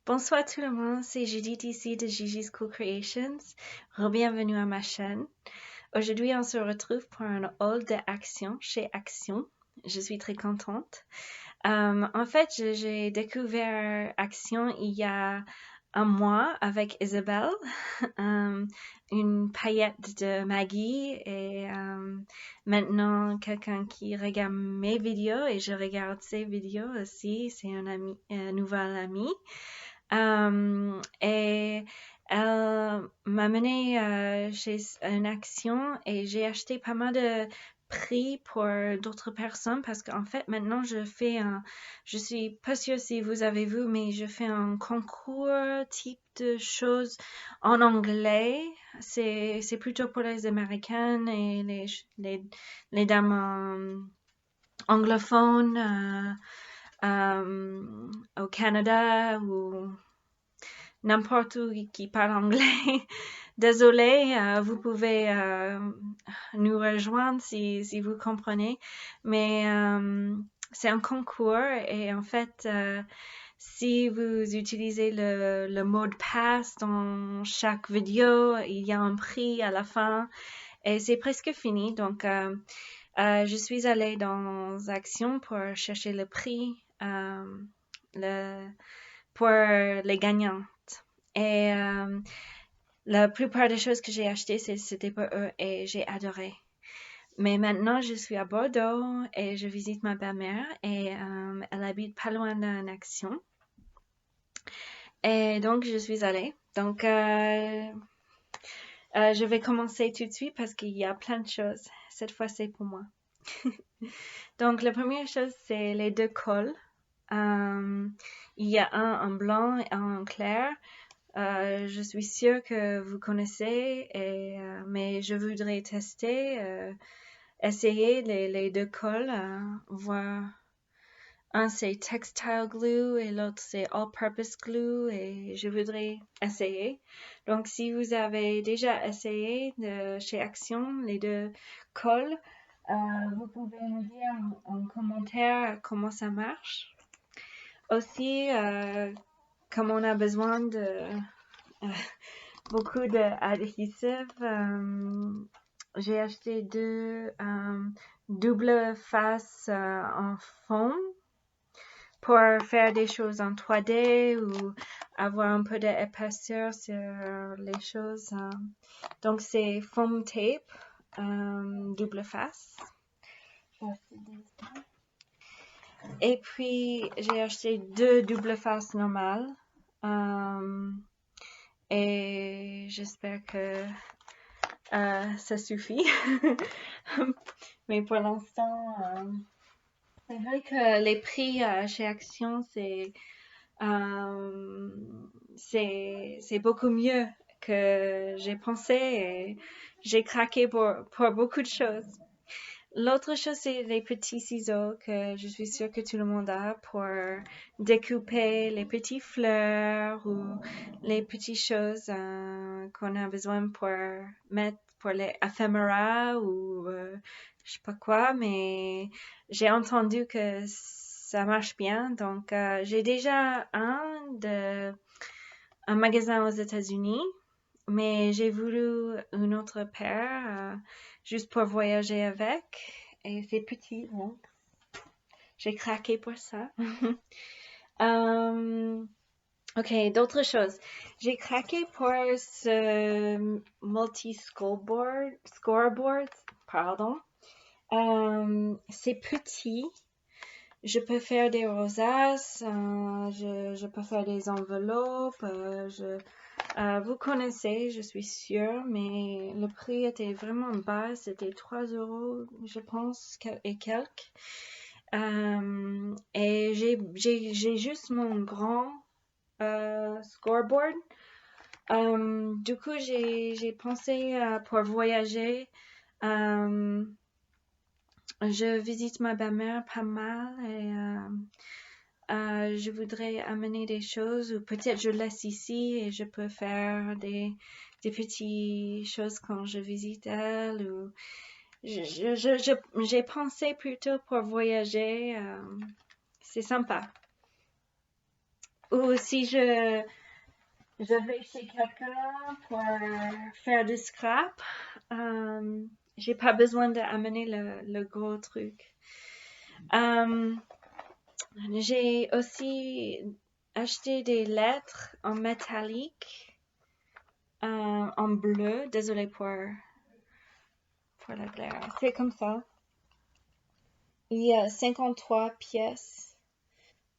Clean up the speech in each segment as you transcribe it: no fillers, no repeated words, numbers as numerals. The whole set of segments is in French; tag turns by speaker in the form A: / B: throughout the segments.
A: Bonsoir tout le monde, c'est Judith ici de Gigi's Co-Creations. Bienvenue à ma chaîne. Aujourd'hui, on se retrouve pour un haul d'Action chez Action. Je suis très contente. En fait, j'ai découvert Action il y a un mois avec Isabelle, une paillette de Maggie et maintenant quelqu'un qui regarde mes vidéos et je regarde ses vidéos aussi. C'est un nouvel ami. Et elle m'a menée chez une action et j'ai acheté pas mal de prix pour d'autres personnes parce qu'en fait maintenant je suis pas sûre si vous avez vu, mais je fais un concours type de choses en anglais. C'est plutôt pour les Américaines et les dames anglophones au Canada ou n'importe où qui parle anglais. Désolé, vous pouvez nous rejoindre si vous comprenez, mais c'est un concours et en fait, si vous utilisez le mot de passe dans chaque vidéo, il y a un prix à la fin et c'est presque fini. Donc, je suis allée dans Action pour chercher le prix le, pour les gagnants. Et la plupart des choses que j'ai achetées, c'était pour eux et j'ai adoré. Mais maintenant, je suis à Bordeaux et je visite ma belle-mère et elle habite pas loin d'une action. Et donc, je suis allée. Donc, je vais commencer tout de suite parce qu'il y a plein de choses. Cette fois, c'est pour moi. Donc, la première chose, c'est les deux cols. Il y a un en blanc et un en clair. Je suis sûre que vous connaissez, mais je voudrais tester, essayer les deux cols, voir. Un c'est Textile Glue et l'autre c'est All-Purpose Glue et je voudrais essayer. Donc si vous avez déjà essayé chez Action les deux cols, vous pouvez me dire en commentaire comment ça marche. Aussi, comme on a besoin de beaucoup d'adhésifs. J'ai acheté deux double face en fond pour faire des choses en 3D ou avoir un peu d'épaisseur sur les choses. Donc c'est foam tape double face. Et puis j'ai acheté deux double faces normales. Et j'espère que ça suffit. Mais pour l'instant, c'est vrai que les prix chez Action, euh, c'est beaucoup mieux que j'ai pensé et j'ai craqué pour beaucoup de choses. L'autre chose, c'est les petits ciseaux que je suis sûre que tout le monde a pour découper les petites fleurs ou les petites choses qu'on a besoin pour mettre pour les éphéméras ou je sais pas quoi, mais j'ai entendu que ça marche bien. Donc, j'ai déjà un magasin aux États-Unis, mais j'ai voulu une autre paire juste pour voyager avec. Et c'est petit, donc j'ai craqué pour ça. Ok, d'autres choses. J'ai craqué pour ce scoreboard, pardon. C'est petit. Je peux faire des rosaces, je peux faire des enveloppes, vous connaissez, je suis sûre, mais le prix était vraiment bas, c'était 3 euros, je pense, et quelques. Et j'ai juste mon grand scoreboard. Du coup, j'ai pensé pour voyager. Je visite ma belle-mère pas mal et je voudrais amener des choses ou peut-être je laisse ici et je peux faire des petites choses quand je visite elle ou j'ai pensé plutôt pour voyager. C'est sympa. ou si je vais chez quelqu'un pour faire du scrap, j'ai pas besoin d'amener le gros truc. J'ai aussi acheté des lettres en métallique, en bleu. Désolée pour la glaire. C'est comme ça. Il y a 53 pièces.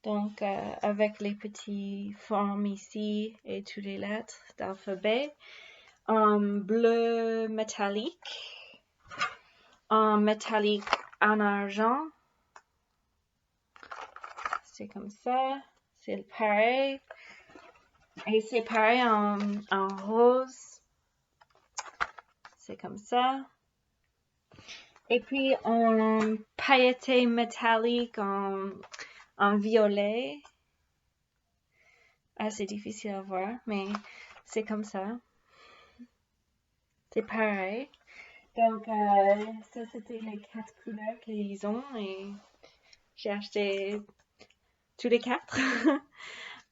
A: Donc, avec les petits formes ici et toutes les lettres d'alphabet. En bleu métallique. En métallique en argent. C'est comme ça. C'est pareil. Et c'est pareil en rose. C'est comme ça. Et puis en pailleté métallique en violet. Ah, c'est difficile à voir, mais c'est comme ça. C'est pareil. Donc, ça, c'était les 4 couleurs qu'ils ont et j'ai acheté tous les 4.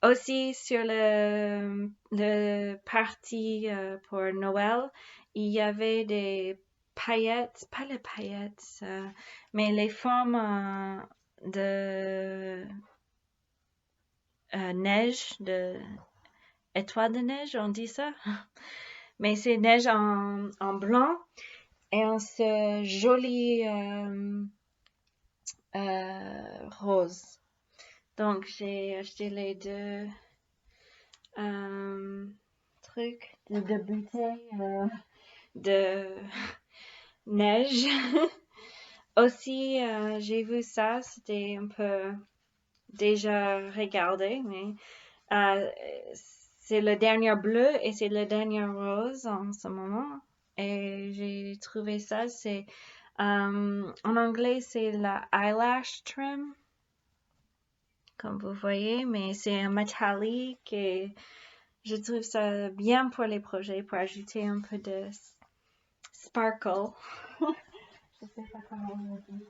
A: Aussi, sur le party pour Noël, il y avait des paillettes, pas les paillettes, mais les formes de neige, de étoiles de neige, on dit ça. Mais c'est neige en blanc et en ce joli rose. Donc, j'ai acheté les deux trucs de bouteilles de neige. Aussi, j'ai vu ça, c'était un peu déjà regardé, mais c'est le dernier bleu et c'est le dernier rose en ce moment. Et j'ai trouvé ça, c'est en anglais, c'est la eyelash trim, comme vous voyez, mais c'est un métallique et je trouve ça bien pour les projets, pour ajouter un peu de sparkle. Je sais pas comment on dit.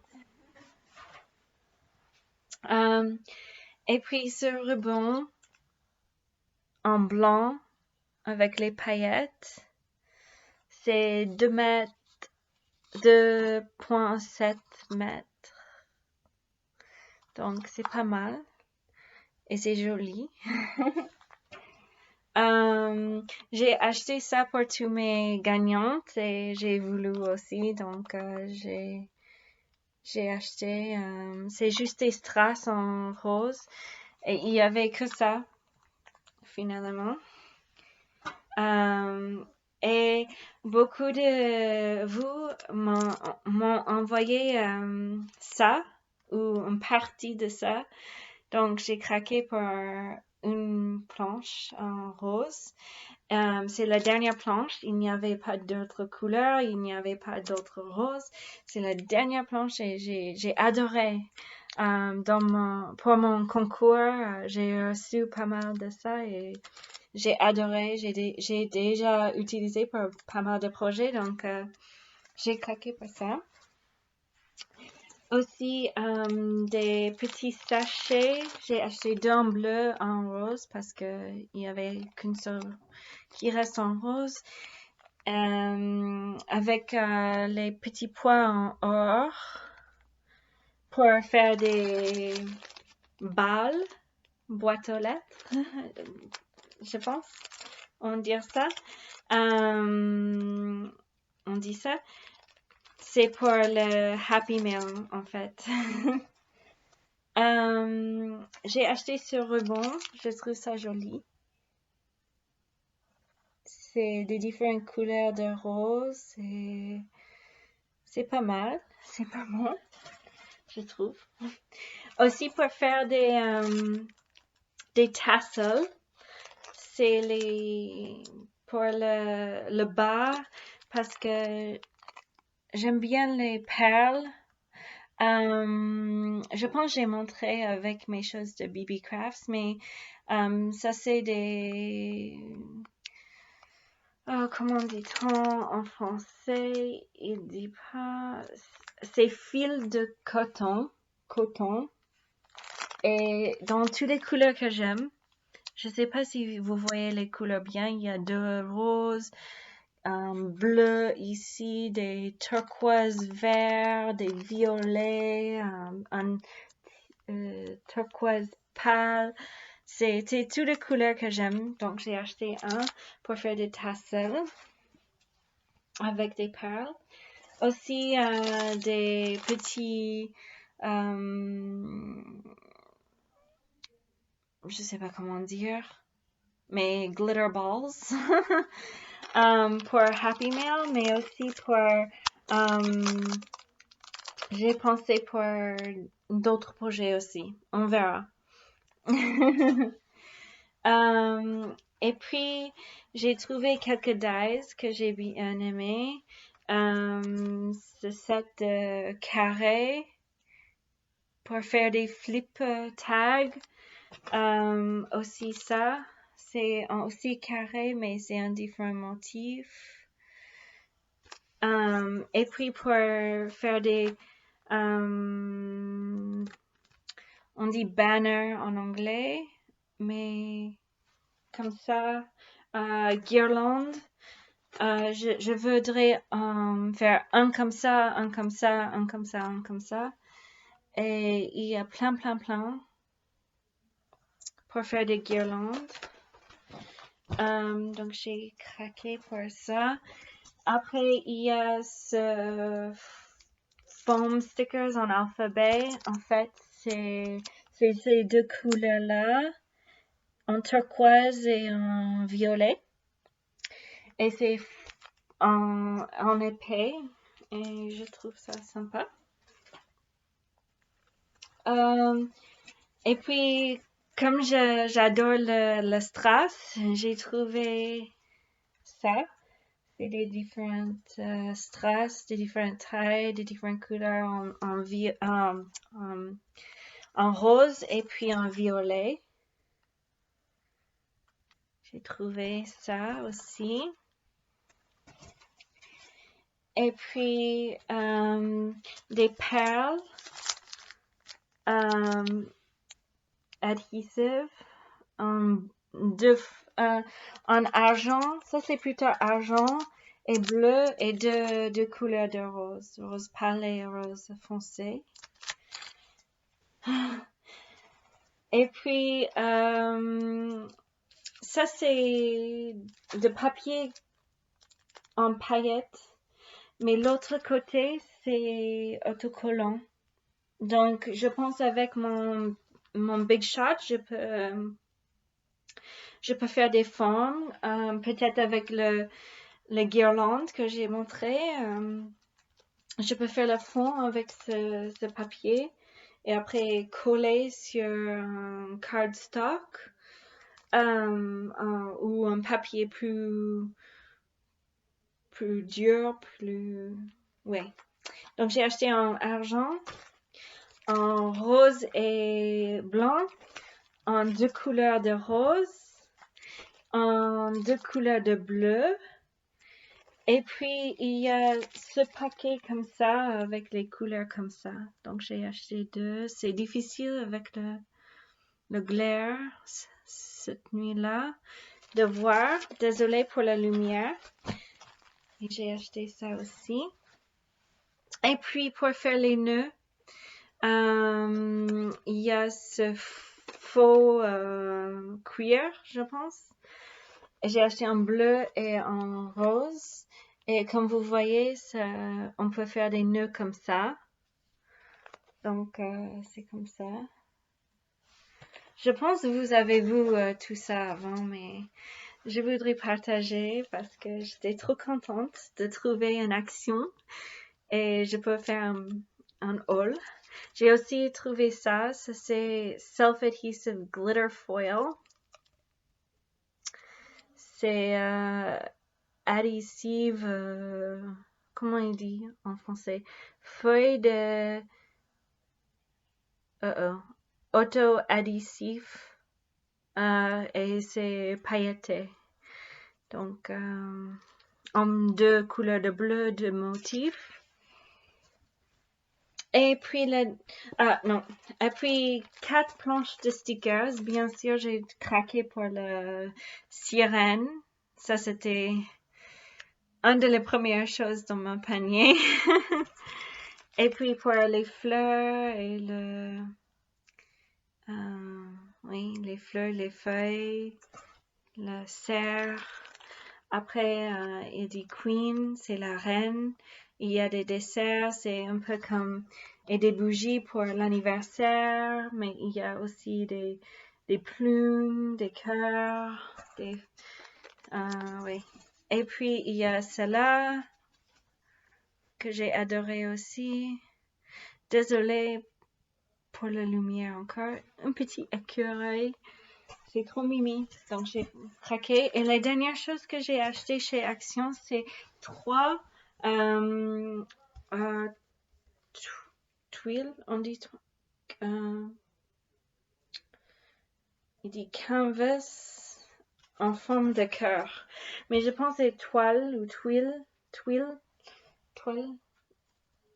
A: Et puis ce ruban en blanc avec les paillettes, c'est 2,7 mètres. Donc c'est pas mal. Et c'est joli. J'ai acheté ça pour tous mes gagnantes et j'ai voulu aussi. Donc j'ai acheté. C'est juste des strass en rose. Et il y avait que ça, finalement. Et beaucoup de vous m'ont envoyé ça ou une partie de ça. Donc, j'ai craqué pour une planche en rose. C'est la dernière planche. Il n'y avait pas d'autres couleurs. Il n'y avait pas d'autres roses. C'est la dernière planche et j'ai adoré. Pour mon concours, j'ai reçu pas mal de ça et j'ai adoré. J'ai déjà utilisé pour pas mal de projets, donc j'ai craqué pour ça. Aussi, des petits sachets. J'ai acheté deux en bleu, un en rose, parce que il y avait qu'une seule qui reste en rose. Avec les petits pois en or pour faire des balles, boîtes aux lettres, je pense, on dit ça. On dit ça. C'est pour le Happy Meal, en fait. J'ai acheté ce ruban. Je trouve ça joli. C'est de différentes couleurs de rose. Et c'est pas mal. C'est pas mal, je trouve. Aussi pour faire des tassels. C'est pour le bas parce que j'aime bien les perles. Je pense que j'ai montré avec mes choses de BB Crafts, mais ça c'est des... comment dit-on en français? Il dit pas... C'est fil de coton. Et dans toutes les couleurs que j'aime. Je sais pas si vous voyez les couleurs bien. Il y a deux roses, bleu ici, des turquoises verts, des violets, un turquoise pâle. C'était toutes les couleurs que j'aime. Donc j'ai acheté un pour faire des tassels avec des perles. Aussi des petits, je sais pas comment dire, mais glitter balls pour Happy Mail, mais aussi pour, j'ai pensé pour d'autres projets aussi. On verra. Et puis, j'ai trouvé quelques dies que j'ai bien aimés. Ce set de carrés pour faire des flip tags. Aussi ça, c'est aussi carré, mais c'est un différent motif. Et puis pour faire des, on dit banner en anglais, mais comme ça, guirlande. Je voudrais faire un comme ça, un comme ça, un comme ça, un comme ça. Et il y a plein pour faire des guirlandes. Donc j'ai craqué pour ça. Après, il y a ce foam stickers en alphabet. En fait, c'est ces deux couleurs-là, en turquoise et en violet. Et c'est en épais. Et je trouve ça sympa. Et puis, comme j'adore le strass, j'ai trouvé ça. C'est des différentes strass, des différentes tailles, des différentes couleurs en rose et puis en violet. J'ai trouvé ça aussi. Et puis des perles adhesives en argent. Ça c'est plutôt argent et bleu et deux couleurs de rose. Rose pâle et rose foncé. Et puis, ça c'est de papier en paillettes, mais l'autre côté c'est autocollant. Donc, je pense avec mon Big Shot, je peux faire des formes, peut-être avec le guirlande que j'ai montré. Je peux faire le fond avec ce papier et après coller sur un cardstock ou un papier plus dur, ouais. Donc j'ai acheté en argent, en rose et blanc, en deux couleurs de rose, en deux couleurs de bleu. Et puis, il y a ce paquet comme ça, avec les couleurs comme ça. Donc, j'ai acheté deux. C'est difficile avec le glare cette nuit-là de voir. Désolée pour la lumière. Et j'ai acheté ça aussi. Et puis, pour faire les nœuds, il y a ce faux cuir, je pense. J'ai acheté en bleu et en rose. Et comme vous voyez, on peut faire des nœuds comme ça. Donc, c'est comme ça. Je pense que vous avez vu tout ça avant, mais je voudrais partager parce que j'étais trop contente de trouver une action et je peux faire un haul. J'ai aussi trouvé ça c'est Self-Adhesive Glitter Foil. C'est adhesive, comment il dit en français? Feuille de auto-adhésif et c'est pailleté. Donc, en deux couleurs de bleu de motif. Et puis, non. Et puis, 4 planches de stickers. Bien sûr, j'ai craqué pour le sirène. Ça, c'était une des premières choses dans mon panier. Et puis, pour les fleurs et oui, les fleurs, les feuilles, la serre. Après, il dit Queen, c'est la reine. Il y a des desserts, c'est un peu comme, et des bougies pour l'anniversaire, mais il y a aussi des plumes, des cœurs, oui. Et puis, il y a celle-là, que j'ai adoré aussi. Désolée pour la lumière encore. Un petit écureuil. C'est trop mimi. Donc, j'ai craqué. Et la dernière chose que j'ai acheté chez Action, c'est 3 tuiles. On dit... il dit canvas en forme de cœur. Mais je pense que c'est toile ou toile.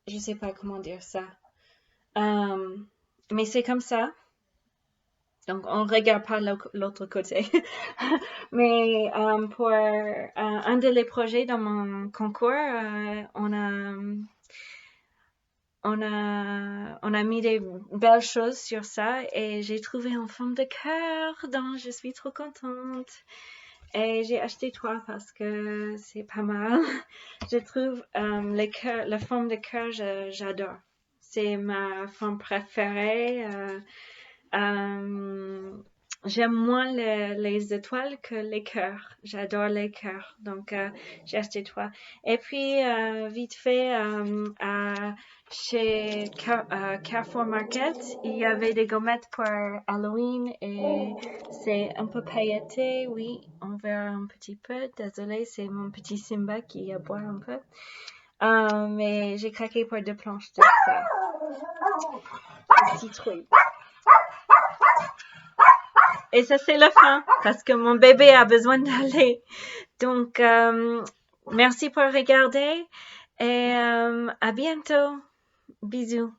A: Je sais pas comment dire ça. Mais c'est comme ça. Donc, on regarde par l'autre côté. Mais pour un des projets dans mon concours, on a mis des belles choses sur ça et j'ai trouvé en forme de cœur, donc je suis trop contente. Et j'ai acheté 3 parce que c'est pas mal. Je trouve la forme de cœur, j'adore. C'est ma forme préférée. J'aime moins les étoiles que les cœurs. J'adore les cœurs. Donc, j'ai acheté 3. Et puis, vite fait, chez Carrefour Market, il y avait des gommettes pour Halloween et c'est un peu pailleté. Oui, on verra un petit peu. Désolée, c'est mon petit Simba qui boit un peu. Mais j'ai craqué pour 2 planches de ça. Citrouille. Et ça, c'est la fin, parce que mon bébé a besoin d'aller. Donc, merci pour regarder et à bientôt. Bisous.